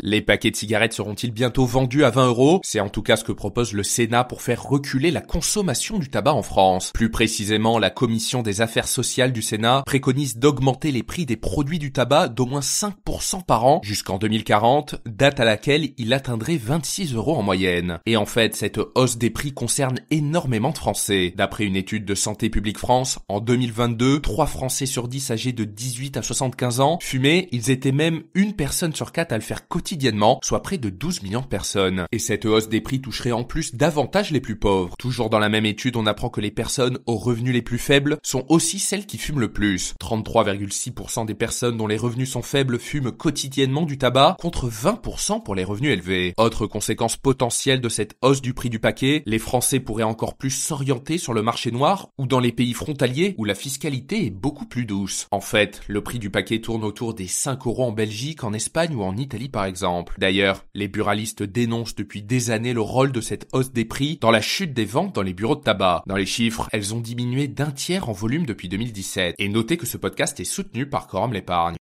Les paquets de cigarettes seront-ils bientôt vendus à 20 €? C'est en tout cas ce que propose le Sénat pour faire reculer la consommation du tabac en France. Plus précisément, la commission des affaires sociales du Sénat préconise d'augmenter les prix des produits du tabac d'au moins 5% par an jusqu'en 2040, date à laquelle il atteindrait 26 € en moyenne. Et en fait, cette hausse des prix concerne énormément de Français. D'après une étude de Santé publique France, en 2022, 3 Français sur 10 âgés de 18 à 75 ans fumaient. Ils étaient même une personne sur 4 à le faire quotidiennement, soit près de 12 millions de personnes. Et cette hausse des prix toucherait en plus davantage les plus pauvres. Toujours dans la même étude, on apprend que les personnes aux revenus les plus faibles sont aussi celles qui fument le plus. 33,6% des personnes dont les revenus sont faibles fument quotidiennement du tabac, contre 20% pour les revenus élevés. Autre conséquence potentielle de cette hausse du prix du paquet, les Français pourraient encore plus s'orienter sur le marché noir ou dans les pays frontaliers où la fiscalité est beaucoup plus douce. En fait, le prix du paquet tourne autour des 5 € en Belgique, en Espagne ou en Italie par exemple. D'ailleurs, les buralistes dénoncent depuis des années le rôle de cette hausse des prix dans la chute des ventes dans les bureaux de tabac. Dans les chiffres, elles ont diminué d'1 tiers en volume depuis 2017. Et notez que ce podcast est soutenu par Quorum l'épargne.